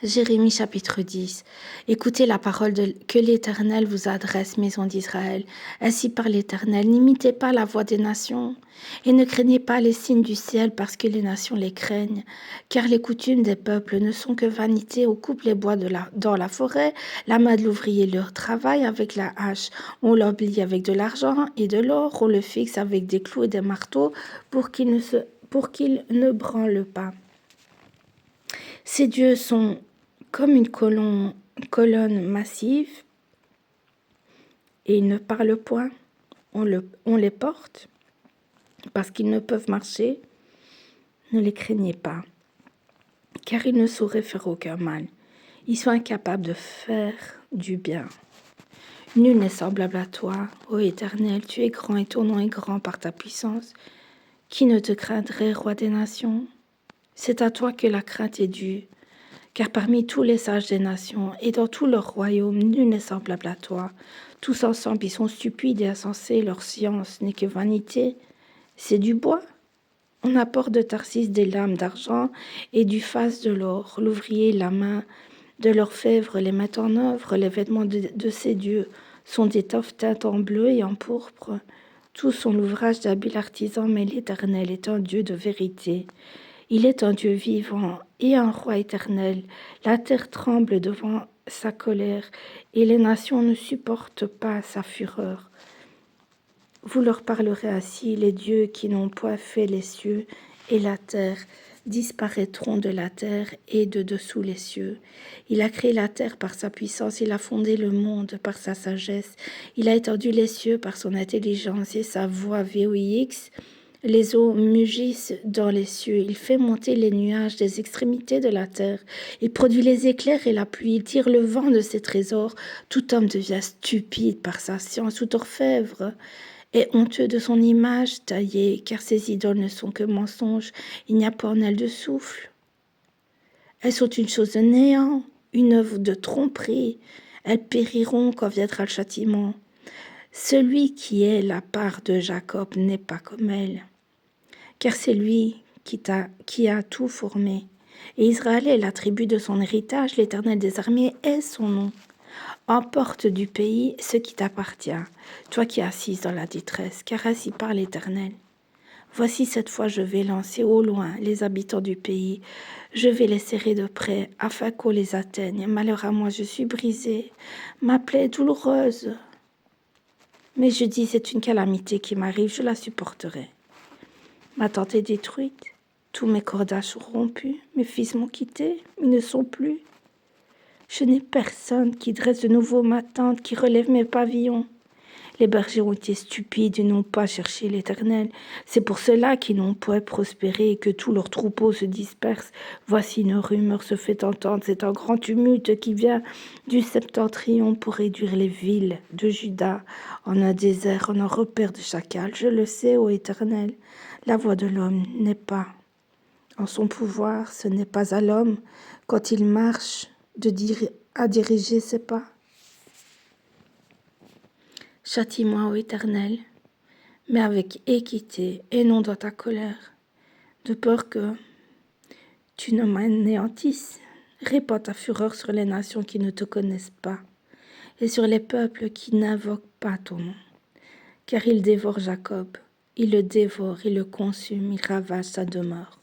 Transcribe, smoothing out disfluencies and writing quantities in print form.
Jérémie chapitre 10. Écoutez la parole que l'Éternel vous adresse, maison d'Israël. Ainsi parle l'Éternel, n'imitez pas la voix des nations et ne craignez pas les signes du ciel parce que les nations les craignent. Car les coutumes des peuples ne sont que vanité. On coupe les bois dans la forêt, la main de l'ouvrier leur travaille avec la hache. On l'oblie avec de l'argent et de l'or, on le fixe avec des clous et des marteaux pour qu'il ne branle pas. Ces dieux sont comme une colonne massive, et ils ne parlent point. On les porte parce qu'ils ne peuvent marcher. Ne les craignez pas, car ils ne sauraient faire aucun mal. Ils sont incapables de faire du bien. Nul n'est semblable à toi, ô Éternel, tu es grand et ton nom est grand par ta puissance. Qui ne te craindrait, roi des nations? C'est à toi que la crainte est due. Car parmi tous les sages des nations et dans tout leur royaume, nul n'est semblable à toi. Tous ensemble, ils sont stupides et insensés, leur science n'est que vanité. C'est du bois. On apporte de Tarsis des lames d'argent et du faste de l'or. L'ouvrier, la main de l'orfèvre les met en œuvre. Les vêtements de ces dieux sont d'étoffes teintes en bleu et en pourpre. Tous sont l'ouvrage d'habiles artisans, mais l'Éternel est un Dieu de vérité. Il est un Dieu vivant et un roi éternel. La terre tremble devant sa colère et les nations ne supportent pas sa fureur. Vous leur parlerez ainsi, les dieux qui n'ont point fait les cieux et la terre disparaîtront de la terre et de dessous les cieux. Il a créé la terre par sa puissance, il a fondé le monde par sa sagesse, il a étendu les cieux par son intelligence et sa voix VOIX. Les eaux mugissent dans les cieux, il fait monter les nuages des extrémités de la terre, il produit les éclairs et la pluie, il tire le vent de ses trésors. Tout homme devient stupide par sa science, tout orfèvre est honteux de son image taillée, car ses idoles ne sont que mensonges, il n'y a pas en elles de souffle. Elles sont une chose de néant, une œuvre de tromperie, elles périront quand viendra le châtiment. Celui qui est la part de Jacob n'est pas comme elle, car c'est lui qui a tout formé. Et Israël est la tribu de son héritage, l'Éternel des armées est son nom. Emporte du pays ce qui t'appartient, toi qui es assise dans la détresse, car ainsi parle l'Éternel. Voici cette fois je vais lancer au loin les habitants du pays, je vais les serrer de près, afin qu'on les atteigne. Malheur à moi, je suis brisée, ma plaie est douloureuse. Mais je dis, c'est une calamité qui m'arrive, je la supporterai. Ma tente est détruite, tous mes cordages sont rompus, mes fils m'ont quitté, ils ne sont plus. Je n'ai personne qui dresse de nouveau ma tente, qui relève mes pavillons. Les bergers ont été stupides et n'ont pas cherché l'Éternel. C'est pour cela qu'ils n'ont point prospéré et que tous leurs troupeaux se dispersent. Voici une rumeur se fait entendre, c'est un grand tumulte qui vient du septentrion pour réduire les villes de Juda en un désert, en un repère de chacal. Je le sais, ô Éternel, la voix de l'homme n'est pas en son pouvoir, ce n'est pas à l'homme quand il marche à diriger ses pas. Châtie-moi, ô Éternel, mais avec équité et non dans ta colère, de peur que tu ne m'anéantisses. Répands ta fureur sur les nations qui ne te connaissent pas et sur les peuples qui n'invoquent pas ton nom. Car il dévore Jacob, il le dévore, il le consume, il ravage sa demeure.